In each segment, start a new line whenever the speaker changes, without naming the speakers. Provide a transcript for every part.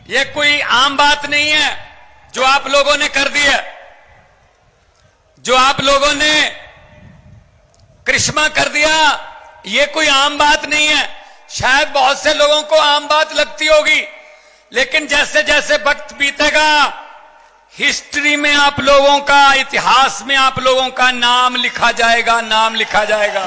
ये कोई आम बात नहीं है जो आप लोगों ने कर दिया, जो आप लोगों ने करिश्मा कर दिया। ये कोई आम बात नहीं है। शायद बहुत से लोगों को आम बात लगती होगी, लेकिन जैसे जैसे वक्त बीतेगा हिस्ट्री में आप लोगों का, इतिहास में आप लोगों का नाम लिखा जाएगा, नाम लिखा जाएगा।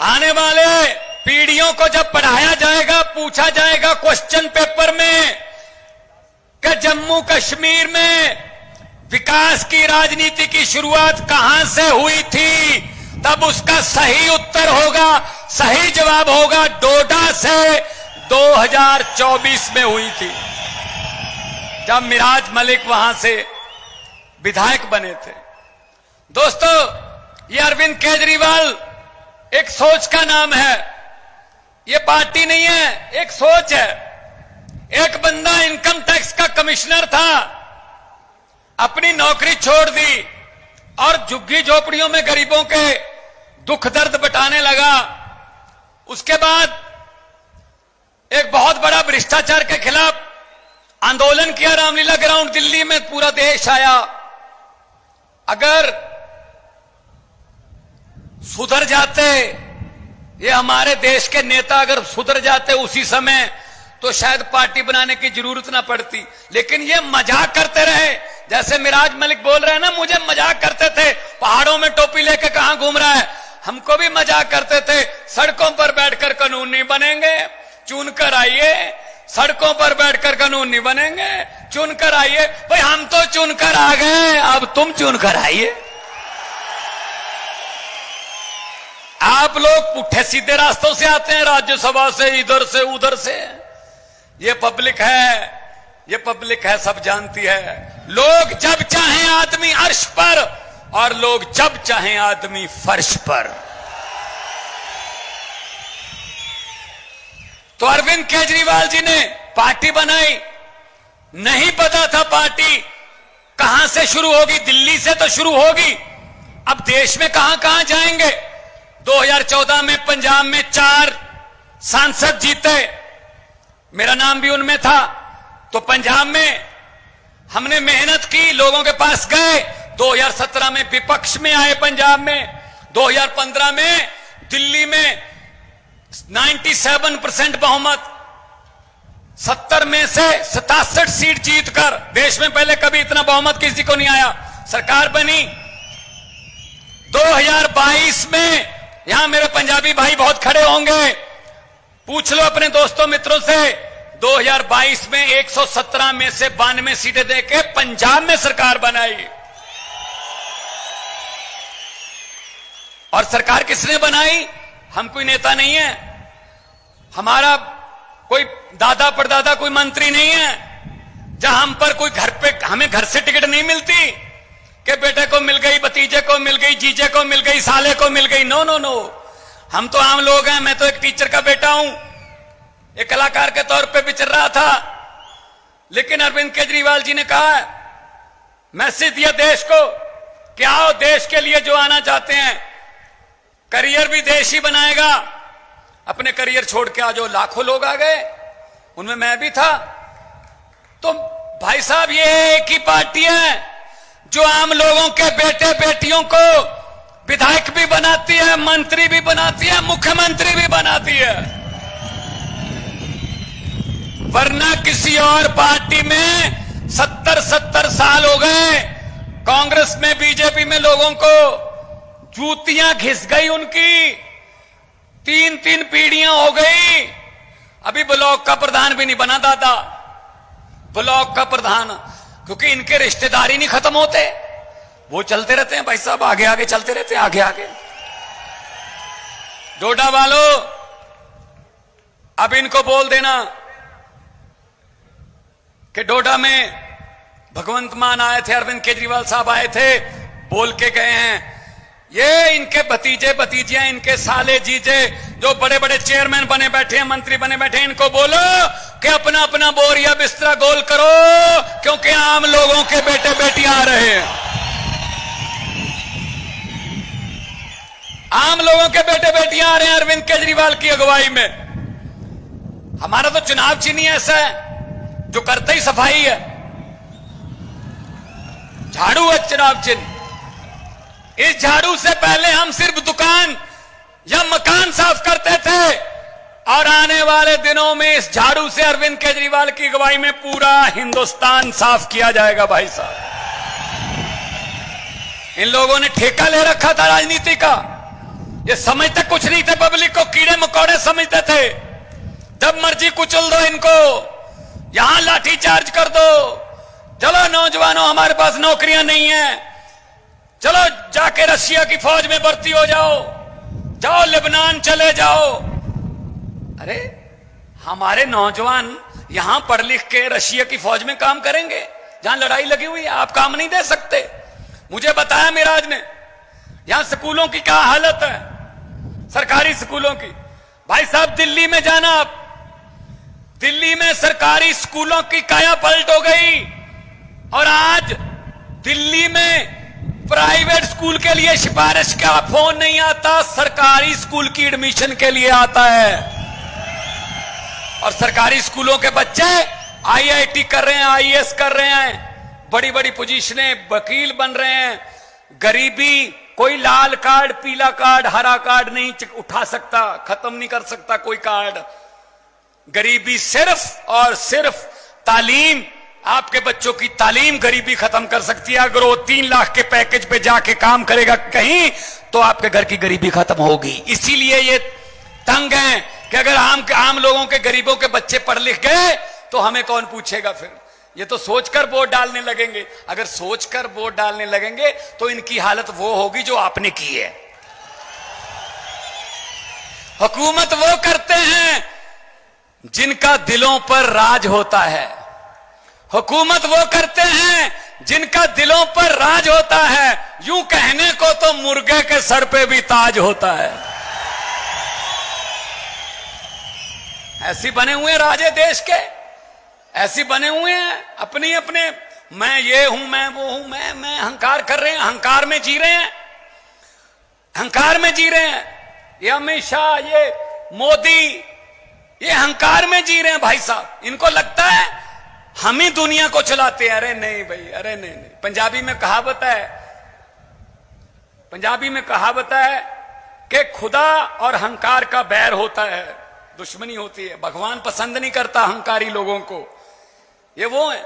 आने वाले पीढ़ियों को जब पढ़ाया जाएगा, पूछा जाएगा क्वेश्चन पेपर में कि जम्मू कश्मीर में विकास की राजनीति की शुरुआत कहां से हुई थी, तब उसका सही उत्तर होगा, सही जवाब होगा डोडा से 2024 में हुई थी, जब मिराज मलिक वहां से विधायक बने थे। दोस्तों, ये अरविंद केजरीवाल एक सोच का नाम है, ये पार्टी नहीं है, एक सोच है। एक बंदा इनकम टैक्स का कमिश्नर था, अपनी नौकरी छोड़ दी और झुग्गी झोपड़ियों में गरीबों के दुख दर्द बटाने लगा। उसके बाद एक बहुत बड़ा भ्रष्टाचार के खिलाफ आंदोलन किया, रामलीला ग्राउंड दिल्ली में पूरा देश आया। अगर सुधर जाते ये हमारे देश के नेता, अगर सुधर जाते उसी समय, तो शायद पार्टी बनाने की जरूरत ना पड़ती। लेकिन ये मजाक करते रहे, जैसे मिराज मलिक बोल रहे हैं ना, मुझे मजाक करते थे, पहाड़ों में टोपी लेके कहां घूम रहा है। हमको भी मजाक करते थे, सड़कों पर बैठकर कानून नहीं बनेंगे, चुन कर आइए। सड़कों पर बैठकर कानून नहीं बनेंगे, चुन कर आइए। भाई हम तो चुन कर आ गए, अब तुम चुन कर आइए। आप लोग पुट्ठे सीधे रास्तों से आते हैं, राज्यसभा से, इधर से उधर से। ये पब्लिक है, ये पब्लिक है, सब जानती है। लोग जब चाहें आदमी अर्श पर, और लोग जब चाहें आदमी फर्श पर। तो अरविंद केजरीवाल जी ने पार्टी बनाई, नहीं पता था पार्टी कहां से शुरू होगी, दिल्ली से तो शुरू होगी, अब देश में कहां कहां जाएंगे। 2014 में पंजाब में 4 सांसद जीते, मेरा नाम भी उनमें था। तो पंजाब में हमने मेहनत की, लोगों के पास गए। 2017 में विपक्ष में आए पंजाब में। 2015 में दिल्ली में 97% बहुमत, 70 में से 67 सीट जीतकर, देश में पहले कभी इतना बहुमत किसी को नहीं आया, सरकार बनी। 2022 में, यहां मेरे पंजाबी भाई बहुत खड़े होंगे, पूछ लो अपने दोस्तों मित्रों से, 2022 में 117 में से 92 सीटें देके पंजाब में सरकार बनाई। और सरकार किसने बनाई? हम कोई नेता नहीं है, हमारा कोई दादा परदादा कोई मंत्री नहीं है, जहां हम पर कोई घर पे, हमें घर से टिकट नहीं मिलती कि बेटे को मिल गई, भतीजे को मिल गई, जीजे को मिल गई, साले को मिल गई। नो नो नो, हम तो आम लोग हैं। मैं तो एक टीचर का बेटा हूं, एक कलाकार के तौर पे विचर रहा था। लेकिन अरविंद केजरीवाल जी ने कहा, मैसेज दिया देश को कि आओ, देश के लिए जो आना चाहते हैं, करियर भी देश ही बनाएगा, अपने करियर छोड़ के आ जाओ। लाखों लोग आ गए, उनमें मैं भी था। तो भाई साहब, ये एक ही पार्टी है जो आम लोगों के बेटे बेटियों को विधायक भी बनाती है, मंत्री भी बनाती है, मुख्यमंत्री भी बनाती है। वरना किसी और पार्टी में 70 साल हो गए, कांग्रेस में, बीजेपी में लोगों को जूतियां घिस गई उनकी, 3 पीढ़ियां हो गई। अभी ब्लॉक का प्रधान भी नहीं बना दादा, ब्लॉक का प्रधान, क्योंकि इनके रिश्तेदारी नहीं खत्म होते, वो चलते रहते हैं भाई साहब, आगे आगे चलते रहते हैं, आगे आगे। डोडा वालों, अब इनको बोल देना कि डोडा में भगवंत मान आए थे, अरविंद केजरीवाल साहब आए थे, बोल के गए हैं। ये इनके भतीजे भतीजियां, इनके साले जीजे जो बड़े बड़े चेयरमैन बने बैठे हैं, मंत्री बने बैठे हैं, इनको बोलो कि अपना अपना बोरिया बिस्तरा गोल करो, क्योंकि आम लोगों के बेटे बेटी आ रहे हैं। आम लोगों के बेटे बेटियां आ रहे हैं अरविंद केजरीवाल की अगुवाई में। हमारा तो चुनाव चिन्ह ही ऐसा है जो करते ही सफाई है, झाड़ू है चुनाव चिन्ह। इस झाड़ू से पहले हम सिर्फ दुकान या मकान साफ करते थे, और आने वाले दिनों में इस झाड़ू से अरविंद केजरीवाल की अगुवाई में पूरा हिंदुस्तान साफ किया जाएगा। भाई साहब, इन लोगों ने ठेका ले रखा था राजनीति का। ये समझते कुछ नहीं थे, पब्लिक को कीड़े मकोड़े समझते थे। जब मर्जी कुचल दो इनको, यहां लाठी चार्ज कर दो, चलो नौजवानों हमारे पास नौकरियां नहीं है, चलो जाके रशिया की फौज में भर्ती हो जाओ, जाओ लेबनान चले जाओ। अरे हमारे नौजवान यहां पढ़ लिख के रशिया की फौज में काम करेंगे जहां लड़ाई लगी हुई है? आप काम नहीं दे सकते। मुझे बताया मिराज ने, यहां स्कूलों की क्या हालत है, सरकारी स्कूलों की। भाई साहब दिल्ली में जाना आप, दिल्ली में सरकारी स्कूलों की काया पलट हो गई, और आज दिल्ली में प्राइवेट स्कूल के लिए सिफारिश का फोन नहीं आता, सरकारी स्कूल की एडमिशन के लिए आता है। और सरकारी स्कूलों के बच्चे आईआईटी कर रहे हैं, आईएएस कर रहे हैं, बड़ी बड़ी पोजीशनें, वकील बन रहे हैं। गरीबी, कोई लाल कार्ड, पीला कार्ड, हरा कार्ड नहीं उठा सकता, खत्म नहीं कर सकता कोई कार्ड। गरीबी सिर्फ और सिर्फ तालीम, आपके बच्चों की तालीम गरीबी खत्म कर सकती है। अगर वो 3 लाख के पैकेज पे जाके काम करेगा कहीं, तो आपके घर की गरीबी खत्म होगी। इसीलिए ये तंग है कि अगर आम लोगों के, गरीबों के बच्चे पढ़ लिख गए तो हमें कौन पूछेगा फिर। ये तो सोचकर वोट डालने लगेंगे। अगर सोचकर वोट डालने लगेंगे तो इनकी हालत वो होगी जो आपने की है। हुकूमत वो करते हैं जिनका दिलों पर राज होता है, हुकूमत वो करते हैं जिनका दिलों पर राज होता है। यूं कहने को तो मुर्गे के सर पे भी ताज होता है। ऐसी बने हुए राजे देश के, ऐसी बने हुए हैं अपने अपने, मैं ये हूं, मैं वो हूं, मैं अहंकार कर रहे हैं, अहंकार में जी रहे हैं, अहंकार में जी रहे हैं। ये अमित शाह, ये मोदी, ये अहंकार में जी रहे हैं। भाई साहब, इनको लगता है हम ही दुनिया को चलाते हैं। अरे नहीं भाई, अरे नहीं नहीं। पंजाबी में कहावत है, पंजाबी में कहावत है कि खुदा और अहंकार का बैर होता है, दुश्मनी होती है। भगवान पसंद नहीं करता अहंकारी लोगों को। ये वो है,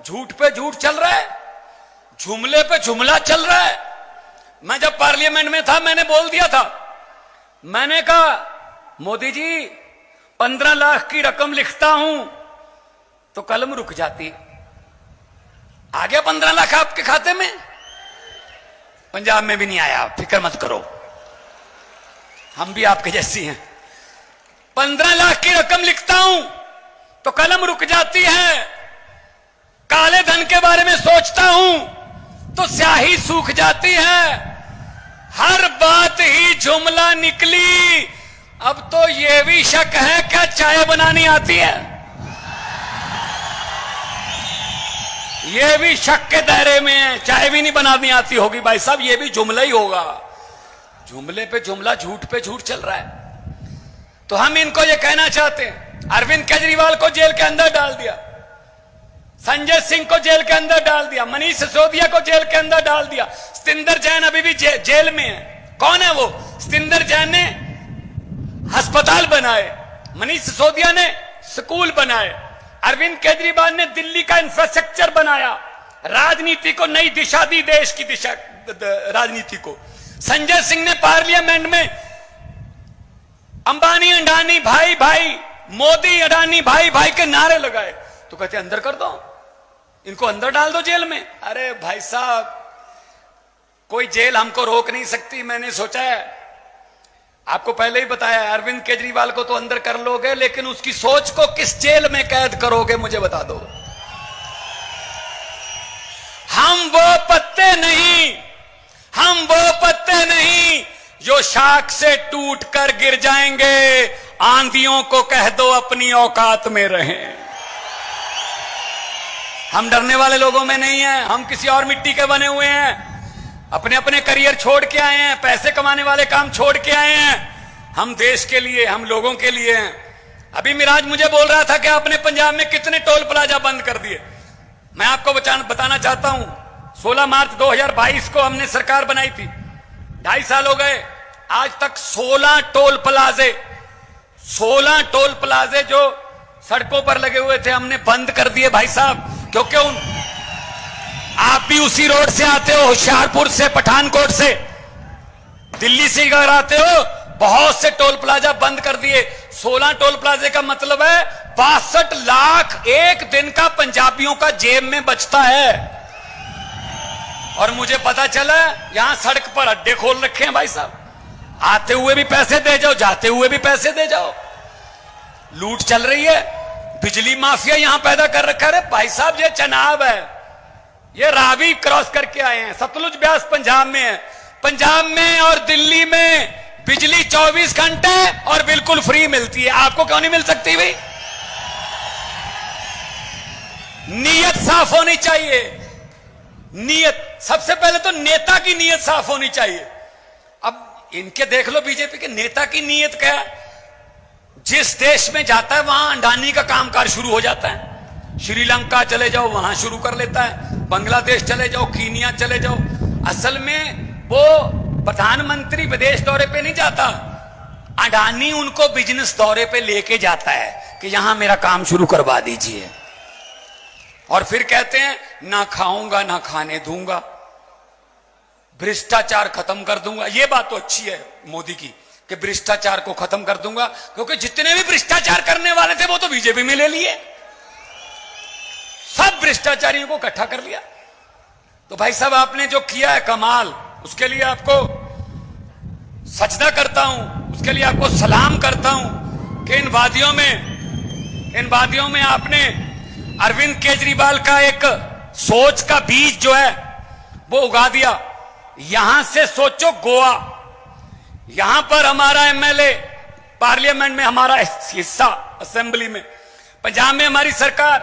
झूठ पे झूठ चल रहा है, जुमले पे जुमला चल रहा है। मैं जब पार्लियामेंट में था, मैंने बोल दिया था, मैंने कहा मोदी जी 15 लाख की रकम लिखता हूं तो कलम रुक जाती। आ गया 15 लाख आपके खाते में? पंजाब में भी नहीं आया, फिक्र मत करो, हम भी आपके जैसी हैं। 15 लाख की रकम लिखता हूं तो कलम रुक जाती है। काले धन के बारे में सोचता हूं तो स्याही सूख जाती है। हर बात ही जुमला निकली। अब तो यह भी शक है क्या चाय बनानी आती है? यह भी शक के दायरे में है, चाय भी नहीं बनानी आती होगी। भाई साहब, यह भी जुमला ही होगा। जुमले पे जुमला, झूठ पे झूठ चल रहा है। तो हम इनको ये कहना चाहते हैं, अरविंद केजरीवाल को जेल के अंदर डाल दिया, संजय सिंह को जेल के अंदर डाल दिया, मनीष सिसोदिया को जेल के अंदर डाल दिया, सतिंदर जैन अभी भी जेल में है। कौन है वो? सतिंदर जैन ने अस्पताल बनाए, मनीष सिसोदिया ने स्कूल बनाए, अरविंद केजरीवाल ने दिल्ली का इंफ्रास्ट्रक्चर बनाया, राजनीति को नई दिशा दी, देश की दिशा राजनीति को। संजय सिंह ने पार्लियामेंट में अंबानी अडानी भाई भाई, मोदी अडानी भाई भाई के नारे लगाए, तो कहते अंदर कर दो, इनको अंदर डाल दो जेल में। अरे भाई साहब, कोई जेल हमको रोक नहीं सकती। मैंने सोचा है, आपको पहले ही बताया, अरविंद केजरीवाल को तो अंदर कर लोगे, लेकिन उसकी सोच को किस जेल में कैद करोगे मुझे बता दो। हम वो पत्ते नहीं, हम वो पत्ते नहीं जो शाख से टूट कर गिर जाएंगे। आंधियों को कह दो अपनी औकात में रहें। हम डरने वाले लोगों में नहीं हैं, हम किसी और मिट्टी के बने हुए हैं। अपने अपने करियर छोड़ के आए हैं, पैसे कमाने वाले काम छोड़ के आए हैं। हम देश के लिए, हम लोगों के लिए हैं। अभी मिराज मुझे बोल रहा था कि आपने पंजाब में कितने टोल प्लाजा बंद कर दिए। मैं आपको बताना चाहता हूं, 16 मार्च 2022 को हमने सरकार बनाई थी, 2.5 साल हो गए, आज तक 16 टोल प्लाजे जो सड़कों पर लगे हुए थे हमने बंद कर दिए भाई साहब। क्योंकि आप भी उसी रोड से आते हो, होशियारपुर से, पठानकोट से, दिल्ली से अगर आते हो, बहुत से टोल प्लाजा बंद कर दिए। 16 टोल प्लाजे का मतलब है 62 लाख एक दिन का पंजाबियों का जेब में बचता है। और मुझे पता चला यहां सड़क पर अड्डे खोल रखे हैं भाई साहब, आते हुए भी पैसे दे जाओ, जाते हुए भी पैसे दे जाओ, लूट चल रही है। बिजली माफिया यहां पैदा कर रखा है भाई साहब। ये चनाब है, ये रावी क्रॉस करके आए हैं, सतलुज ब्यास पंजाब में है। पंजाब में और दिल्ली में बिजली 24 घंटे और बिल्कुल फ्री मिलती है, आपको क्यों नहीं मिल सकती भाई? नीयत साफ होनी चाहिए, नीयत सबसे पहले तो नेता की नीयत साफ होनी चाहिए। अब इनके देख लो बीजेपी के नेता की नीयत क्या है, जिस देश में जाता है वहां अडानी का कामकाज शुरू हो जाता है। श्रीलंका चले जाओ वहां शुरू कर लेता है, बांग्लादेश चले जाओ, कीनिया चले जाओ। असल में वो प्रधानमंत्री विदेश दौरे पे नहीं जाता, अडानी उनको बिजनेस दौरे पे लेके जाता है कि यहां मेरा काम शुरू करवा दीजिए। और फिर कहते हैं ना खाऊंगा ना खाने दूंगा, भ्रष्टाचार खत्म कर दूंगा। ये बात तो अच्छी है मोदी की कि भ्रष्टाचार को खत्म कर दूंगा, क्योंकि जितने भी भ्रष्टाचार करने वाले थे वो तो बीजेपी में ले लिए, सब भ्रष्टाचारियों को इकट्ठा कर लिया। तो भाई साहब आपने जो किया है कमाल, उसके लिए आपको सजदा करता हूं, उसके लिए आपको सलाम करता हूं कि इन वादियों में आपने अरविंद केजरीवाल का एक सोच का बीज जो है वो उगा दिया। यहां से सोचो गोवा, यहां पर हमारा एमएलए पार्लियामेंट में हमारा हिस्सा असेंबली में, पंजाब में हमारी सरकार,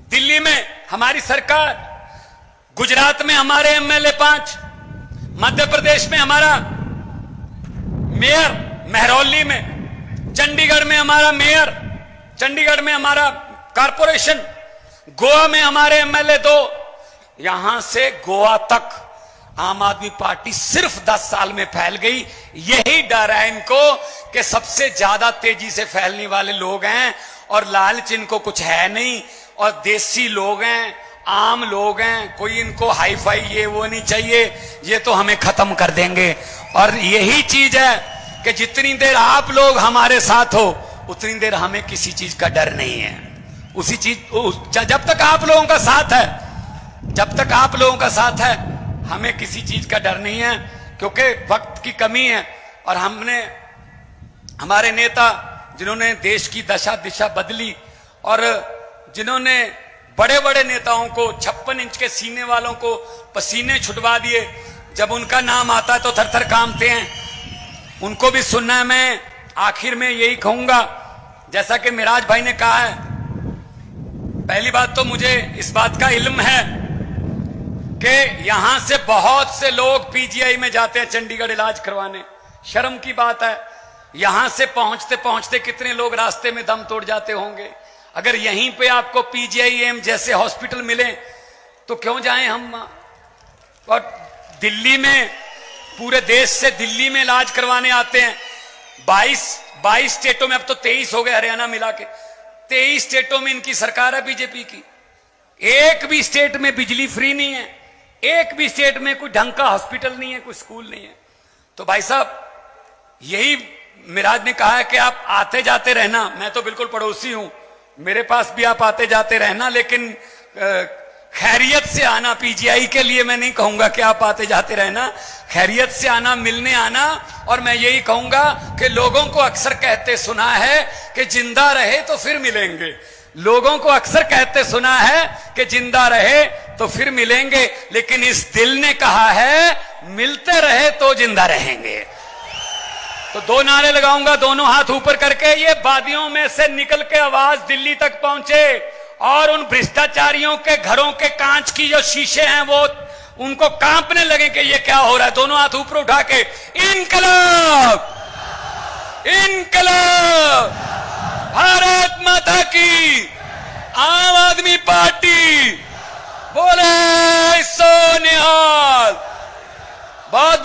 दिल्ली में हमारी सरकार, गुजरात में हमारे एमएलए 5, मध्य प्रदेश में हमारा मेयर महरौली में, चंडीगढ़ में हमारा मेयर, चंडीगढ़ में हमारा कारपोरेशन, गोवा में हमारे एमएलए 2। यहां से गोवा तक आम आदमी पार्टी सिर्फ 10 साल में फैल गई। यही डर है इनको कि सबसे ज्यादा तेजी से फैलने वाले लोग हैं और लालच इनको कुछ है नहीं, और देसी लोग हैं, आम लोग हैं, कोई इनको हाई फाई ये वो नहीं चाहिए, ये तो हमें खत्म कर देंगे। और यही चीज है कि जितनी देर आप लोग हमारे साथ हो उतनी देर हमें किसी चीज का डर नहीं है। उसी चीज जब तक आप लोगों का साथ है, जब तक आप लोगों का साथ है, हमें किसी चीज का डर नहीं है, क्योंकि वक्त की कमी है। और हमने हमारे नेता जिन्होंने देश की दशा दिशा बदली, और जिन्होंने बड़े बड़े नेताओं को, 56 इंच के सीने वालों को पसीने छुटवा दिए, जब उनका नाम आता है तो थर थर कांपते हैं, उनको भी सुनना है। मैं आखिर में यही कहूंगा, जैसा कि मिराज भाई ने कहा है, पहली बात तो मुझे इस बात का इल्म है कि यहां से बहुत से लोग पीजीआई में जाते हैं चंडीगढ़ इलाज करवाने, शर्म की बात है। यहां से पहुंचते पहुंचते कितने लोग रास्ते में दम तोड़ जाते होंगे। अगर यहीं पे आपको पीजीआई एम जैसे हॉस्पिटल मिले तो क्यों जाएं हम। और दिल्ली में, पूरे देश से दिल्ली में इलाज करवाने आते हैं। 22 स्टेटों में, अब तो 23 हो गए हरियाणा मिला के, 23 स्टेटों में इनकी सरकार है बीजेपी की। एक भी स्टेट में बिजली फ्री नहीं है, एक भी स्टेट में कोई ढंग का हॉस्पिटल नहीं है, कोई स्कूल नहीं है। तो भाई साहब यही मिराज ने कहा है कि आप आते जाते रहना, मैं तो बिल्कुल पड़ोसी हूं, मेरे पास भी आप आते जाते रहना, लेकिन खैरियत से आना। पीजीआई के लिए मैं नहीं कहूंगा कि आप आते जाते रहना, खैरियत से आना, मिलने आना। और मैं यही कहूंगा कि लोगों को अक्सर कहते सुना है कि जिंदा रहे तो फिर मिलेंगे, लोगों को अक्सर कहते सुना है कि जिंदा रहे तो फिर मिलेंगे, लेकिन इस दिल ने कहा है मिलते रहे तो जिंदा रहेंगे। तो 2 नारे लगाऊंगा, दोनों हाथ ऊपर करके। ये वादियों में से निकल के आवाज दिल्ली तक पहुंचे और उन भ्रष्टाचारियों के घरों के कांच की जो शीशे हैं वो उनको कांपने लगे कि ये क्या हो रहा है। दोनों हाथ ऊपर उठा के इनकलाब, इनकलाब, भारत माता की, आम आदमी पार्टी, बोले सो निहाल। बहुत